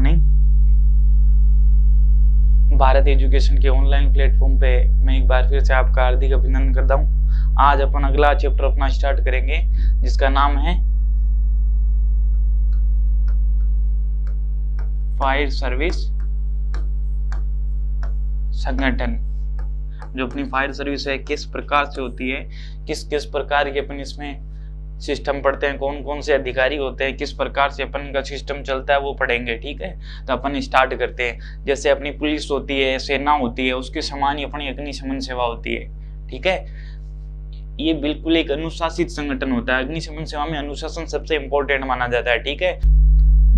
Morning. Bharat education के online platform पे मैं एक बार फिर से आपका हार्दिक अभिनंदन करता हूँ। आज अपन अगला चैप्टर अपना स्टार्ट करेंगे जिसका नाम है फायर सर्विस संगठन। जो अपनी फायर सर्विस है किस प्रकार से होती है, किस किस प्रकार के अपन इसमें सिस्टम पढ़ते हैं, कौन कौन से अधिकारी होते हैं, किस प्रकार से अपन का सिस्टम चलता है वो पढ़ेंगे। ठीक है, तो अपन स्टार्ट करते हैं। जैसे अपनी पुलिस होती है, सेना होती है, उसके समान ही अपनी अग्निशमन सेवा होती है। ठीक है, ये बिल्कुल एक अनुशासित संगठन होता है। अग्निशमन सेवा में अनुशासन सबसे इंपॉर्टेंट माना जाता है। ठीक है,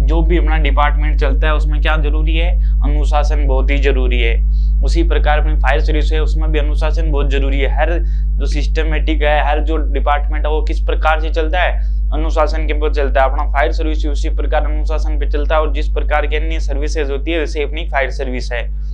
जो भी अपना डिपार्टमेंट चलता है उसमें क्या जरूरी है, अनुशासन बहुत ही जरूरी है। उसी प्रकार अपनी फायर सर्विस है, उसमें भी अनुशासन बहुत जरूरी है। हर जो सिस्टमेटिक है, हर जो डिपार्टमेंट है वो किस प्रकार से चलता है, अनुशासन के ऊपर चलता है। अपना फायर सर्विस उसी प्रकार अनुशासन पे चलता है, और जिस प्रकार की अन्य सर्विसेज होती है वैसे अपनी फायर सर्विस है।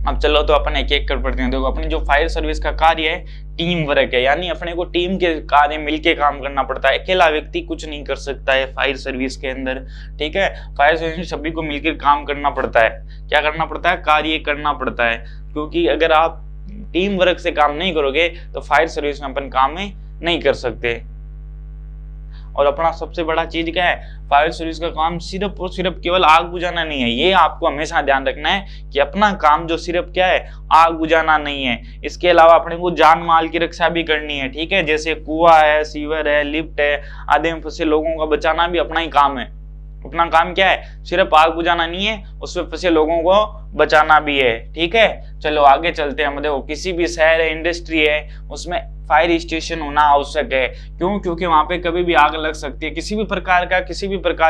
अब चलो तो अपन एक एक कर पढ़ते हैं। देखो, अपनी जो फायर सर्विस का कार्य है टीम वर्क है, यानी अपने को टीम के कार्य मिलके काम करना पड़ता है। अकेला व्यक्ति कुछ नहीं कर सकता है फायर सर्विस के अंदर। ठीक है, फायर सर्विस में सभी को मिलकर काम करना पड़ता है। क्या करना पड़ता है, कार्य करना पड़ता है, क्योंकि अगर आप टीम वर्क से काम नहीं करोगे तो फायर सर्विस में अपन काम नहीं कर सकते। और अपना सबसे बड़ा चीज क्या है, फायर सर्विस का काम सिर्फ और सिर्फ केवल आग बुझाना नहीं है। ये आपको हमेशा ध्यान रखना है कि अपना काम जो सिर्फ क्या है, आग बुझाना नहीं है। इसके अलावा अपने को जान माल की रक्षा भी करनी है। ठीक है, जैसे कुआं है, सीवर है, लिफ्ट है आदि में फंसे लोगों का बचाना भी अपना ही काम है। अपना काम क्या है, सिर्फ आग बुझाना नहीं है, उसमें फंसे लोगों को बचाना भी है। ठीक है, चलो आगे चलते हैं। देखो, किसी भी शहर है, इंडस्ट्री है, उसमें फायर स्टेशन होना आवश्यक है। क्यों? क्योंकि वहां पे कभी भी आग लग सकती है। किसी भी प्रकार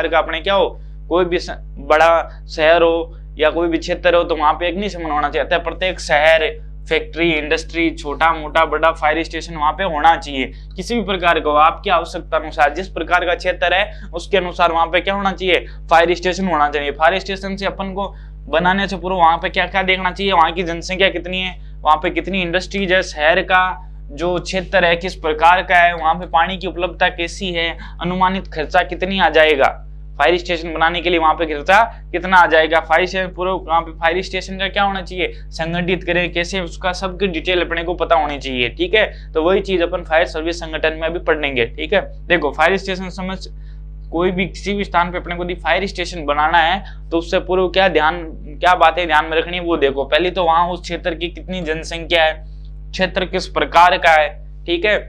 का अपने क्या हो, कोई भी बड़ा शहर हो या कोई भी क्षेत्र हो तो वहां पे अग्निशमन होना चाहिए। अतः प्रत्येक शहर, फैक्ट्री, इंडस्ट्री, छोटा मोटा बड़ा फायर स्टेशन वहां पे होना चाहिए। किसी भी प्रकार का आपकी आवश्यकता अनुसार, जिस प्रकार का क्षेत्र है उसके अनुसार वहां पे क्या होना चाहिए, फायर स्टेशन होना चाहिए। फायर स्टेशन से अपन को बनाने से पूर्व वहां पे क्या क्या देखना चाहिए, वहां की जनसंख्या कितनी है, वहां पे कितनी इंडस्ट्रीज है, शहर का जो क्षेत्र है किस प्रकार का है, वहां पे पानी की उपलब्धता कैसी है, अनुमानित खर्चा कितनी आ जाएगा फायर स्टेशन बनाने के लिए, वहां पे खर्चा कितना आ जाएगा, फायर स्टेशन पूरा वहां पे फायर स्टेशन का क्या होना चाहिए, संगठित करें कैसे, उसका सबकी डिटेल अपने को पता होनी चाहिए। ठीक है, तो वही चीज अपन फायर सर्विस संगठन में भी पढ़ेंगे। ठीक है, देखो फायर स्टेशन समझ कोई भी किसी भी स्थान पे अपने को फायर स्टेशन बनाना है तो उससे पूर्व क्या बातें ध्यान में रखनी है वो देखो। पहले तो वहां उस क्षेत्र की कितनी जनसंख्या है, क्षेत्र किस प्रकार का है। ठीक है,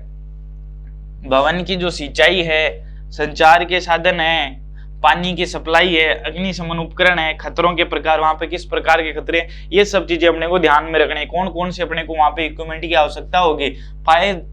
भवन की जो सिंचाई है, संचार के साधन है, पानी की सप्लाई है, अग्निशमन उपकरण है, खतरों के प्रकार, वहां पे किस प्रकार के खतरे, ये सब चीजें अपने को ध्यान में रखनी है। कौन कौन से अपने को वहां पे इक्विपमेंट की आवश्यकता होगी, फायर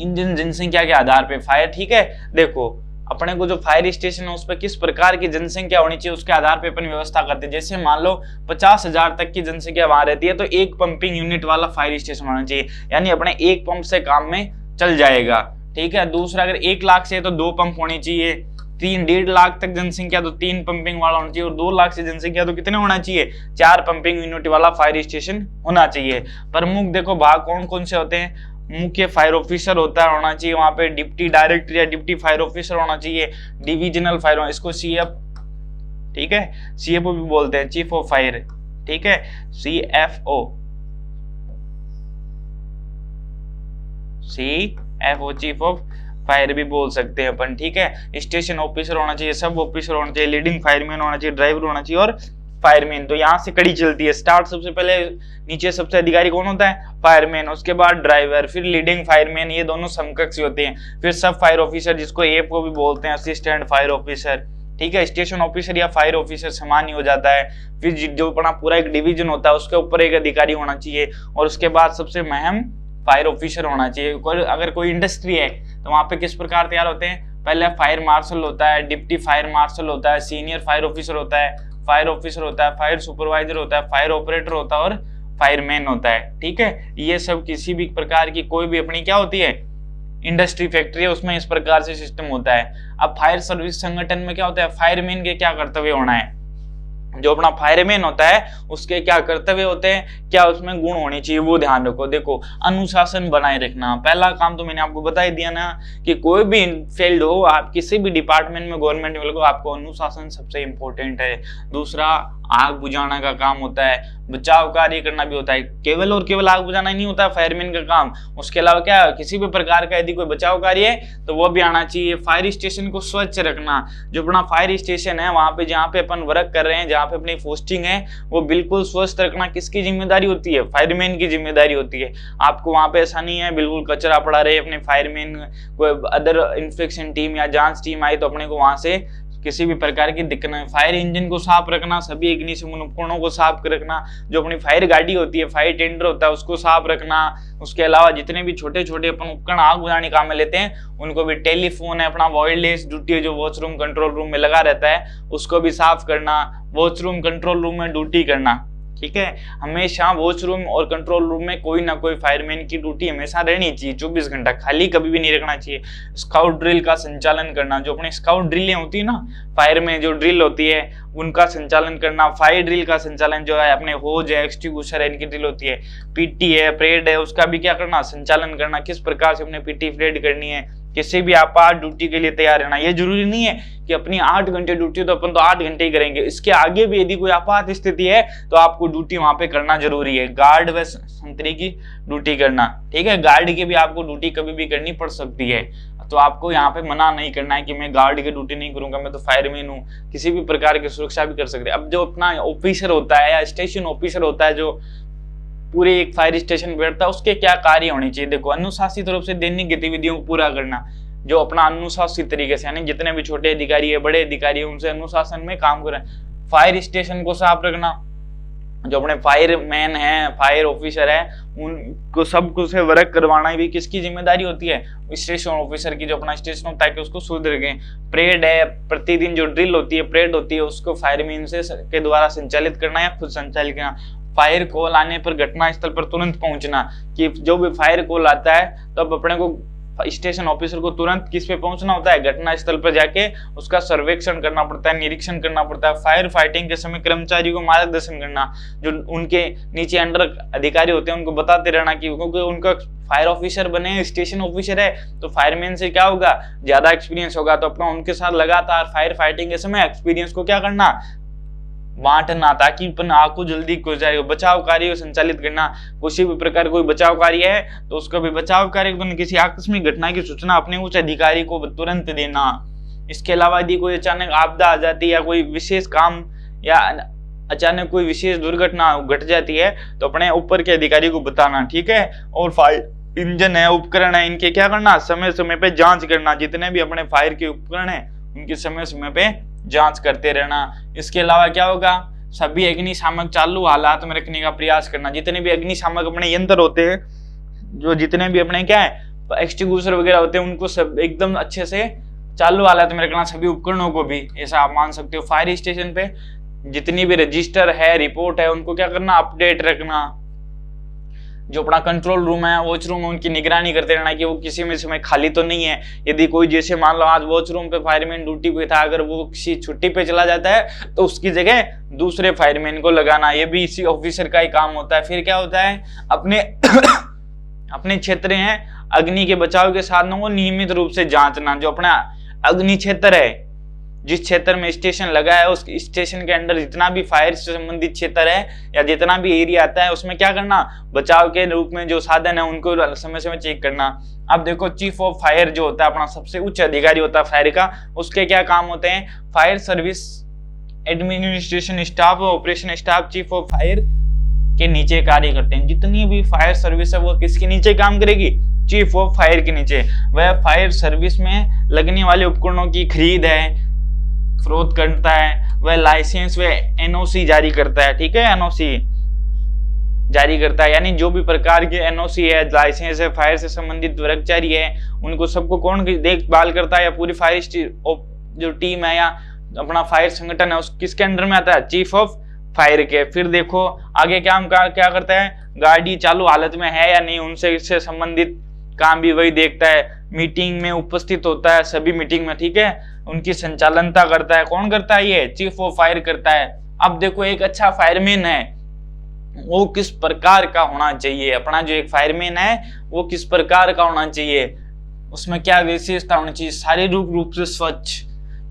इंजन जनसंख्या के आधार पे फायर। ठीक है, देखो अपने को जो फायर स्टेशन है उस पर किस प्रकार की जनसंख्या होनी चाहिए उसके आधार पे अपन व्यवस्था करते हैं। जैसे मान लो 50,000 तक की जनसंख्या वहां रहती है तो एक पंपिंग यूनिट वाला फायर स्टेशन होना चाहिए, यानी अपने एक पंप से काम में चल जाएगा। ठीक है, दूसरा अगर 1 लाख से तो 2 पंप होने चाहिए, 3-1.5 लाख तक जनसंख्या तो 3 पंपिंग वाला होना चाहिए, और 2 लाख से जनसंख्या तो कितने होना चाहिए, 4 पंपिंग यूनिट वाला फायर स्टेशन होना चाहिए। प्रमुख देखो भाग कौन कौन से होते हैं, मुख्य फायर ऑफिसर होना चाहिए, वहां पे डिप्टी डायरेक्टर या डिप्टी फायर ऑफिसर होना चाहिए, डिविजनल फायर, इसको सीएफ, ठीक है, सीएफओ भी बोलते हैं, चीफ ऑफ फायर। ठीक है, सीएफओ चीफ ऑफ फायर भी बोल सकते हैं अपन। ठीक है, स्टेशन ऑफिसर होना चाहिए, सब ऑफिसर होना चाहिए, लीडिंग फायरमैन होना चाहिए, ड्राइवर होना चाहिए और फायरमैन। तो यहाँ से कड़ी चलती है, स्टार्ट सबसे पहले नीचे सबसे अधिकारी कौन होता है, फायरमैन, उसके बाद ड्राइवर, फिर लीडिंग फायरमैन, ये दोनों समकक्ष होते हैं, फिर सब फायर ऑफिसर जिसको एफ को भी बोलते हैं, असिस्टेंट फायर ऑफिसर। ठीक है, स्टेशन ऑफिसर या फायर ऑफिसर समान ही हो जाता है। फिर जो अपना पूरा एक डिवीजन होता है उसके ऊपर एक अधिकारी होना चाहिए, और उसके बाद सबसे महम फायर ऑफिसर होना चाहिए। अगर कोई इंडस्ट्री है तो वहां पे किस प्रकार तैयार होते हैं, पहले फायर मार्शल होता है, डिप्टी फायर मार्शल होता है, सीनियर फायर ऑफिसर होता है, फायर ऑफिसर होता है, फायर सुपरवाइजर होता है, फायर ऑपरेटर होता है और फायरमैन होता है। ठीक है, ये सब किसी भी प्रकार की कोई भी अपनी क्या होती है, इंडस्ट्री फैक्ट्री है, उसमें इस प्रकार से सिस्टम होता है। अब फायर सर्विस संगठन में क्या होता है, फायरमैन के क्या कर्तव्य होना है, जो अपना फायरमैन होता है उसके क्या कर्तव्य होते हैं, क्या उसमें गुण होने चाहिए, वो ध्यान रखो। देखो, अनुशासन बनाए रखना, पहला काम तो मैंने आपको बता ही दिया ना कि कोई भी फील्ड हो, आप किसी भी डिपार्टमेंट में, गवर्नमेंट में लगो, आपको अनुशासन सबसे इंपॉर्टेंट है। दूसरा, आग बुझाना का काम होता है, बचाव कार्य करना भी होता है। केवल और केवल आग बुझाना ही नहीं होता फायरमैन का काम, उसके अलावा क्या, किसी भी प्रकार का यदि कोई बचाव कार्य है तो वो भी आना चाहिए। फायर स्टेशन को स्वच्छ रखना, जो अपना फायर स्टेशन है वहां पे जहाँ पे अपन वर्क कर रहे हैं, जहाँ पे अपनी पोस्टिंग है, वो बिल्कुल स्वस्थ रखना किसकी जिम्मेदारी होती है, फायरमैन की जिम्मेदारी होती है। आपको वहां पे ऐसा नहीं है बिल्कुल कचरा पड़ा रहे, अपने फायरमैन कोई अदर इंस्पेक्शन टीम या जांच टीम आई तो अपने को वहां से किसी भी प्रकार की दिक्कत नहीं। फायर इंजन को साफ रखना, सभी अग्निशमन उपकरणों को साफ रखना, जो अपनी फायर गाड़ी होती है, फायर टेंडर होता है, उसको साफ रखना। उसके अलावा जितने भी छोटे छोटे अपन उपकरण आग बुझाने काम में लेते हैं उनको भी, टेलीफोन है अपना, वायरलेस ड्यूटी है जो वॉशरूम कंट्रोल रूम में लगा रहता है, उसको भी साफ करना, वॉशरूम कंट्रोल रूम में ड्यूटी करना। ठीक है, हमेशा वॉशरूम और कंट्रोल रूम में कोई ना कोई फायरमैन की ड्यूटी हमेशा रहनी चाहिए, 24 घंटा, खाली कभी भी नहीं रखना चाहिए। स्काउट ड्रिल का संचालन करना, जो अपने स्काउट ड्रिलें होती है ना, फायर में जो ड्रिल होती है उनका संचालन करना। फायर ड्रिल का संचालन जो है अपने होज है, एक्सटिंग्विशर है, इनकी ड्रिल होती है। पीटी है, परेड है, उसका भी क्या करना, संचालन करना, किस प्रकार से अपने पीटी परेड करनी है। किसी भी आपात ड्यूटी के लिए तैयार रहना। ये जरूरी नहीं है कि अपनी 8 घंटे ड्यूटी तो अपन तो 8 घंटे ही करेंगे, इसके आगे भी यदि कोई आपात स्थिति है तो आपको ड्यूटी वहां पे करना जरूरी है। गार्ड व संतरी की ड्यूटी करना, ठीक है, गार्ड की भी आपको ड्यूटी कभी भी करनी पड़ सकती है, तो आपको यहाँ पे मना नहीं करना है कि मैं गार्ड की ड्यूटी नहीं करूंगा, मैं तो फायरमैन हूँ, किसी भी प्रकार की सुरक्षा भी कर सकते हैं। अब जो अपना ऑफिसर होता है या स्टेशन ऑफिसर होता है जो पूरे एक फायर स्टेशन बैठता है, उसके क्या कार्य होने चाहिए। देखो, अनुशासित रूप से दैनिक गतिविधियों को पूरा करना, जो अपना अनुशासित तरीके से, यानी जितने भी छोटे अधिकारी है, बड़े अधिकारी है, उनसे अनुशासन में काम करें। फायर स्टेशन को साफ रखना, जो अपने फायरमैन है, फायर ऑफिसर है, उनको सब कुछ से वर्क करवाना भी किसकी जिम्मेदारी होती है, स्टेशन ऑफिसर की। जो अपना स्टेशन होता है कि उसको शुद्ध रखें। परेड है, प्रतिदिन जो ड्रिल होती है, परेड होती है, उसको फायरमैन से के द्वारा संचालित करना या खुद संचालित करना। फायर कॉल आने पर घटना स्थल पर तुरंत पहुंचना, कि जो भी फायर कॉल आता है तो अब अपने को स्टेशन ऑफिसर को तुरंत किस पे पहुंचना होता है, घटना स्थल पर जाके उसका सर्वेक्षण करना पड़ता है, निरीक्षण करना पड़ता है। फायर फाइटिंग के समय कर्मचारी को मार्गदर्शन करना, जो उनके नीचे अंडर अधिकारी होते हैं उनको बताते रहना, कि क्योंकि उनका फायर ऑफिसर बने, स्टेशन ऑफिसर है तो फायरमैन से क्या होगा, ज्यादा एक्सपीरियंस होगा, तो अपना उनके साथ लगातार फायर फाइटिंग के समय एक्सपीरियंस को क्या करना, बांटना, ताकि अपन आग को जल्दी हो जाएगा। बचाव कार्य को संचालित करना, किसी भी प्रकार कोई बचाव कार्य है तो उसका भी बचाव कार्य, किसी आकस्मिक घटना की सूचना अपने उच्च अधिकारी को तुरंत देना। इसके अलावा यदि कोई अचानक आपदा आ जाती है या कोई विशेष काम या अचानक कोई विशेष दुर्घटना घट जाती है तो अपने ऊपर के अधिकारी को बताना, ठीक है। और फायर इंजन है, उपकरण है, इनके क्या करना, समय समय पे जांच करना। जितने भी अपने फायर के उपकरण है उनकी समय समय पे जांच करते रहना। इसके अलावा क्या होगा, सभी अग्निशामक चालू हालात में रखने का प्रयास करना। जितने भी अग्निशामक अपने यंत्र होते हैं, जो जितने भी अपने क्या है एक्सटिंग्विशर वगैरह होते हैं, उनको सब एकदम अच्छे से चालू हालत में रखना, सभी उपकरणों को भी, ऐसा आप मान सकते हो। फायर स्टेशन पे जितनी भी रजिस्टर है, रिपोर्ट है, उनको क्या करना, अपडेट रखना। जो अपना कंट्रोल रूम है, वॉचरूम है, उनकी निगरानी करते रहना कि वो किसी में समय खाली तो नहीं है। यदि कोई, जैसे मान लो आज वॉचरूम पे फायरमैन ड्यूटी पे था, अगर वो किसी छुट्टी पे चला जाता है तो उसकी जगह दूसरे फायरमैन को लगाना, ये भी इसी ऑफिसर का ही काम होता है। फिर क्या होता है, अपने अपने क्षेत्र हैं अग्नि के बचाव के साधनों को नियमित रूप से जांचना। जो अपना अग्नि क्षेत्र है, जिस क्षेत्र में स्टेशन लगा है, उस स्टेशन के अंदर जितना भी फायर से संबंधित क्षेत्र है या जितना भी एरिया आता है, उसमें क्या करना, बचाव के रूप में जो साधन है उनको समय समय चेक करना। अब देखो, चीफ ऑफ फायर जो होता है अपना सबसे उच्च अधिकारी होता है फायर का, उसके क्या काम होते हैं, fire service administration staff, operation staff chief of fire के नीचे कार्य करते हैं। जितनी भी फायर सर्विस है वो किसके नीचे काम करेगी, चीफ ऑफ फायर के नीचे। वह फायर सर्विस में लगने वाले उपकरणों की खरीद है, फरोख्त करता है, वह लाइसेंस व एनओसी जारी करता है, ठीक है, एनओसी जारी करता है। यानी जो भी प्रकार के एनओसी है, लाइसेंस है, फायर से संबंधित कर्मचारी है, उनको सबको कौन देखभाल करता है, या पूरी फायर जो टीम है या अपना फायर संगठन है उस किसके अंडर में आता है, चीफ ऑफ फायर के। फिर देखो आगे क्या करता है, गाड़ी चालू हालत में है या नहीं, उनसे इससे संबंधित काम भी वही देखता है। मीटिंग में उपस्थित होता है, सभी मीटिंग में, ठीक है, उनकी संचालनता करता है। कौन करता है, ये चीफ ऑफ फायर करता है। अब देखो एक अच्छा फायरमैन है वो किस प्रकार का होना चाहिए, अपना जो एक फायरमैन है वो किस प्रकार का होना चाहिए, उसमें क्या विशेषता होनी चाहिए, शारीरिक रूप से स्वच्छ,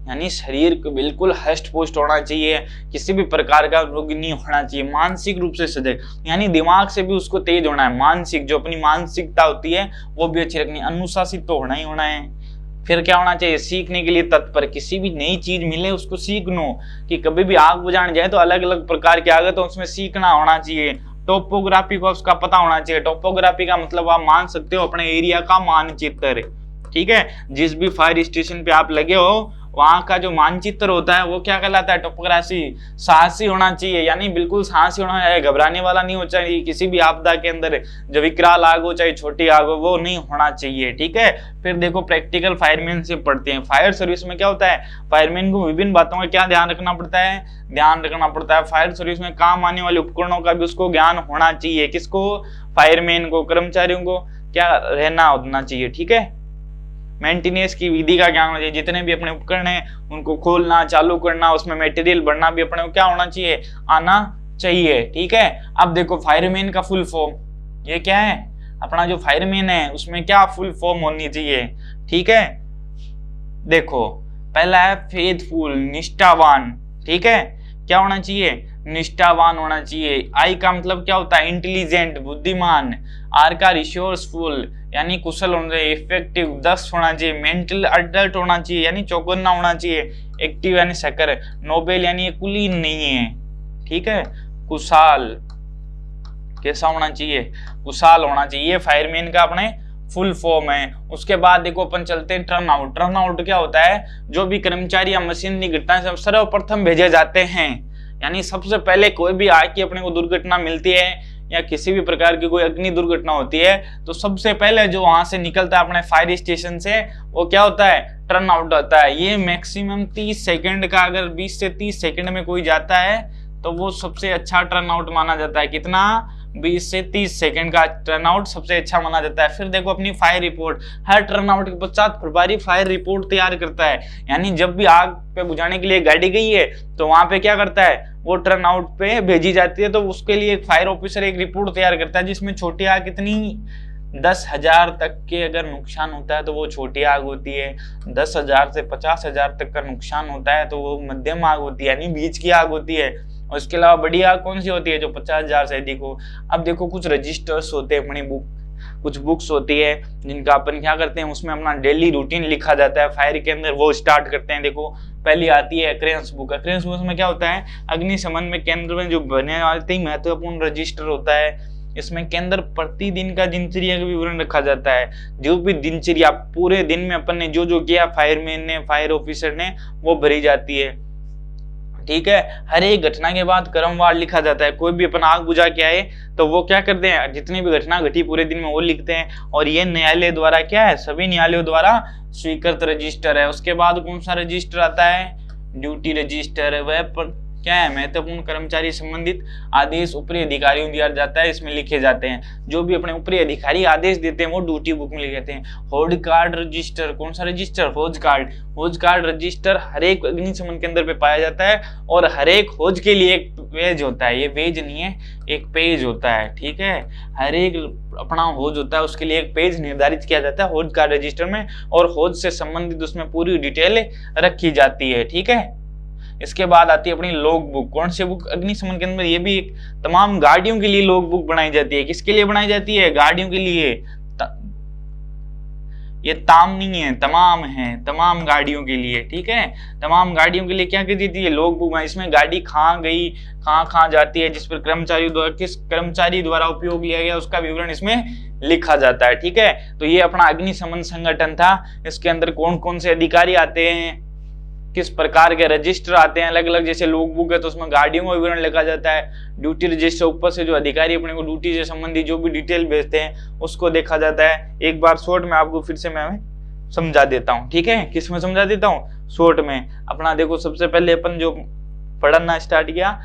यानी शरीर को बिल्कुल हष्ट पुष्ट होना चाहिए, किसी भी प्रकार का रोग नहीं होना चाहिए, मानसिक रूप से सजग, यानी दिमाग से भी उसको तेज होना है, मानसिक जो अपनी मानसिकता होती है वो भी अच्छी रखनी, अनुशासित तो होना ही होना है। फिर क्या होना चाहिए, सीखने के लिए तत्पर, किसी भी नई चीज मिले उसको सीख लो, कि कभी भी आग बुझाने जाए तो अलग अलग प्रकार की आग है तो उसमें सीखना होना चाहिए। टोपोग्राफी को उसका पता होना चाहिए, टोपोग्राफी का मतलब आप मान सकते हो अपने एरिया का मानचित्र, ठीक है, जिस भी फायर स्टेशन पे आप लगे हो वहां का जो मानचित्र होता है वो क्या कहलाता है, टोपोग्राफी। साहसी होना चाहिए, यानी बिल्कुल साहसी होना चाहिए, घबराने वाला नहीं होना चाहिए, किसी भी आपदा के अंदर जो विकराल आग हो चाहे छोटी आग हो वो नहीं होना चाहिए, ठीक है। फिर देखो प्रैक्टिकल फायरमैन से पढ़ते हैं, फायर सर्विस में क्या होता है, फायरमैन को विभिन्न बातों का क्या ध्यान रखना पड़ता है, ध्यान रखना पड़ता है, फायर सर्विस में काम आने वाले उपकरणों का भी उसको ज्ञान होना चाहिए, किसको, फायरमैन को, कर्मचारियों को क्या रहना होना चाहिए, ठीक है। मेंटेनेंस की विधि का ज्ञान होना चाहिए, जितने भी अपने उपकरण हैं उनको खोलना चालू करना, उसमें मटेरियल भरना भी अपने को क्या होना चाहिए, आना चाहिए, ठीक है। अब देखो फायरमैन का फुल फॉर्म, ये क्या है, अपना जो फायरमैन है उसमें क्या फुल फॉर्म होनी चाहिए, ठीक है। देखो पहला है फेथफुल, निष्ठावान, ठीक है, क्या होना चाहिए, निष्ठावान होना चाहिए। आई का मतलब क्या होता है, इंटेलिजेंट, बुद्धिमान। आर का रिसोर्सफुल, यानी कुशल होना चाहिए, इफेक्टिव, दक्ष होना चाहिए। मेंटल अडल्ट होना चाहिए, यानी चौकन्ना होना चाहिए। एक्टिव यानी सकर। नोबेल यानी ये कुलीन नहीं है, ठीक है। कुशाल, कैसा होना चाहिए, कुशाल होना चाहिए। ये फायरमैन का अपने फुल फॉर्म है। उसके बाद देखो अपन चलते हैं टर्न आउट। टर्न आउट क्या होता है, जो भी कर्मचारी या मशीनरी घटना सर्वप्रथम भेजे जाते हैं, यानी सबसे पहले कोई भी आग की अपने को दुर्घटना मिलती है या किसी भी प्रकार की कोई अग्नि दुर्घटना होती है तो सबसे पहले जो वहां से निकलता है अपने फायर स्टेशन से वो क्या होता है, टर्न आउट होता है। ये मैक्सिमम 30 सेकंड का, अगर 20 से 30 सेकंड में कोई जाता है तो वो सबसे अच्छा टर्न आउट माना जाता है। कितना, 20 से 30 सेकंड का टर्न आउट सबसे अच्छा माना जाता है। फिर देखो अपनी फायर रिपोर्ट, हर टर्न आउट के पश्चात प्रभारी फायर रिपोर्ट तैयार करता है, यानी जब भी आग पे बुझाने के लिए गाड़ी गई है तो वहां पे क्या करता है, वो टर्न आउट पे भेजी जाती है तो उसके लिए एक फायर ऑफिसर एक रिपोर्ट तैयार करता है, जिसमें छोटी आग कितनी, 10,000 तक के अगर नुकसान होता है तो वो छोटी आग होती है, 10,000 से 50,000 तक का नुकसान होता है तो वो मध्यम आग होती है, यानी बीच की आग होती है। और इसके अलावा बड़ी आग कौन सी होती है, जो 50,000 से अधिक हो। अब देखो कुछ रजिस्टर्स होते हैं अपनी कुछ बुक्स होती है जिनका अपन क्या करते हैं, उसमें अपना डेली रूटीन लिखा जाता है फायर के अंदर, वो स्टार्ट करते हैं। देखो पहली आती है अक्रेंस बुक। अक्रेंस बुक में क्या होता है, अग्निशमन में केंद्र में जो बने वाले महत्वपूर्ण रजिस्टर होता है, इसमें केंद्र प्रतिदिन का दिनचर्या का विवरण रखा जाता है। जो भी दिनचर्या पूरे दिन में अपन ने जो जो किया, फायरमैन ने, फायर ऑफिसर ने, वो भरी जाती है, ठीक है। हर एक घटना के बाद क्रमवार लिखा जाता है। कोई भी अपन आग बुझा के आए तो वो क्या करते हैं, जितनी भी घटना घटी पूरे दिन में वो लिखते हैं, और ये न्यायालय द्वारा क्या है, सभी न्यायालयों द्वारा स्वीकृत रजिस्टर है। उसके बाद कौन सा रजिस्टर आता है, ड्यूटी रजिस्टर है। वह क्या है, महत्वपूर्ण कर्मचारी संबंधित आदेश ऊपरी अधिकारियों दिया जाता है, इसमें लिखे जाते हैं। जो भी अपने ऊपरी अधिकारी आदेश देते हैं वो ड्यूटी बुक में लिखे जाते हैं। होज कार्ड रजिस्टर, कौन सा रजिस्टर, होज कार्ड। होज कार्ड रजिस्टर हर एक अग्निशमन केंद्र पे पाया जाता है, और हर एक होज के लिए एक पेज होता है, ये पेज नहीं है, एक पेज होता है, ठीक है। हर एक अपना होज होता है, उसके लिए एक पेज निर्धारित किया जाता है होज कार्ड रजिस्टर में, और होज से संबंधित उसमें पूरी डिटेल रखी जाती है, ठीक है। इसके बाद आती है अपनी लॉग बुक। कौन सी बुक, अग्निशमन के अंदर ये भी एक तमाम गाड़ियों के लिए लॉग बुक बनाई जाती है। किसके लिए बनाई जाती है, गाड़ियों के लिए। ये ताम नहीं है, तमाम है, तमाम गाड़ियों के लिए, ठीक है। तमाम गाड़ियों के लिए क्या कर देती है, लॉग बुक। इसमें गाड़ी कहाँ गई, कहाँ जाती है, जिस पर कर्मचारी द्वारा, किस कर्मचारी द्वारा उपयोग लिया गया, उसका विवरण इसमें लिखा जाता है, ठीक है। तो ये अपना अग्निशमन संगठन था। इसके अंदर कौन कौन से अधिकारी आते हैं, किस प्रकार के रजिस्टर आते हैं अलग अलग, जैसे लॉग बुक है तो उसमें गाड़ियों का विवरण लिखा जाता है। ड्यूटी रजिस्टर, ऊपर से जो अधिकारी अपने को ड्यूटी से संबंधित जो भी डिटेल भेजते हैं उसको देखा जाता है। एक बार शॉर्ट में आपको फिर से मैं समझा देता हूँ, ठीक है। किस में समझा देता हूँ, शॉर्ट में। अपना देखो सबसे पहले अपन जो पढ़ना स्टार्ट किया,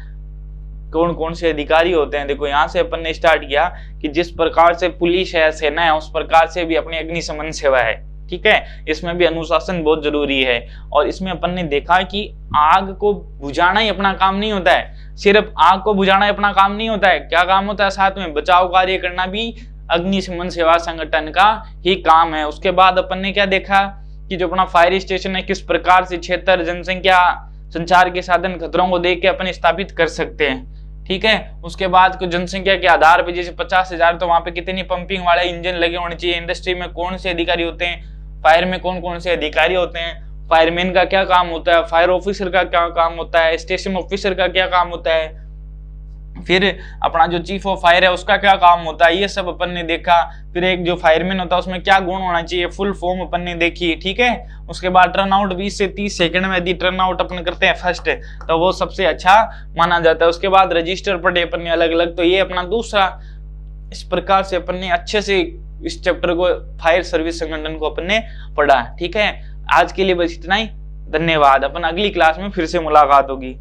कौन कौन से अधिकारी होते हैं। देखो यहाँ से अपन ने स्टार्ट किया कि जिस प्रकार से पुलिस है, सेना है, उस प्रकार से भी अपनी अग्निशमन सेवा है, ठीक है, इसमें भी अनुशासन बहुत जरूरी है। और इसमें अपन ने देखा कि आग को बुझाना ही अपना काम नहीं होता है, सिर्फ आग को बुझाना ही अपना काम नहीं होता है, क्या काम होता है साथ में, बचाव कार्य करना भी अग्निशमन सेवा संगठन का ही काम है। उसके बाद अपन ने क्या देखा कि जो अपना फायर स्टेशन है किस प्रकार से क्षेत्र, जनसंख्या, संचार के साधन, खतरों को देख के अपन स्थापित कर सकते हैं, ठीक है। उसके बाद कुछ जनसंख्या के आधार पे जैसे 50,000 तो वहां पे कितनी पंपिंग वाले इंजन लगे होने चाहिए, इंडस्ट्री में कौन से अधिकारी होते हैं, फायर में कौन कौन से अधिकारी होते हैं, फायरमैन का क्या काम होता है, फायर ऑफिसर का क्या काम होता है, स्टेशन ऑफिसर का क्या काम होता है, फिर अपना जो चीफ ऑफ फायर है उसका क्या काम होता है, ये सब अपन ने देखा। फिर एक जो फायरमैन होता है उसमें क्या गुण होना चाहिए, फुल फॉर्म अपन ने देखी, ठीक है। उसके बाद टर्न आउट 20 से 30 सेकंड में यदि टर्न आउट अपन करते हैं फर्स्ट तो वो सबसे अच्छा माना जाता है। उसके बाद रजिस्टर पढ़े अपन ने अलग अलग, तो ये अपना दूसरा। इस प्रकार से अपन ने अच्छे से इस चैप्टर को, फायर सर्विस संगठन को अपन ने पढ़ा, ठीक है। आज के लिए बस इतना ही, धन्यवाद। अपन अगली क्लास में फिर से मुलाकात होगी।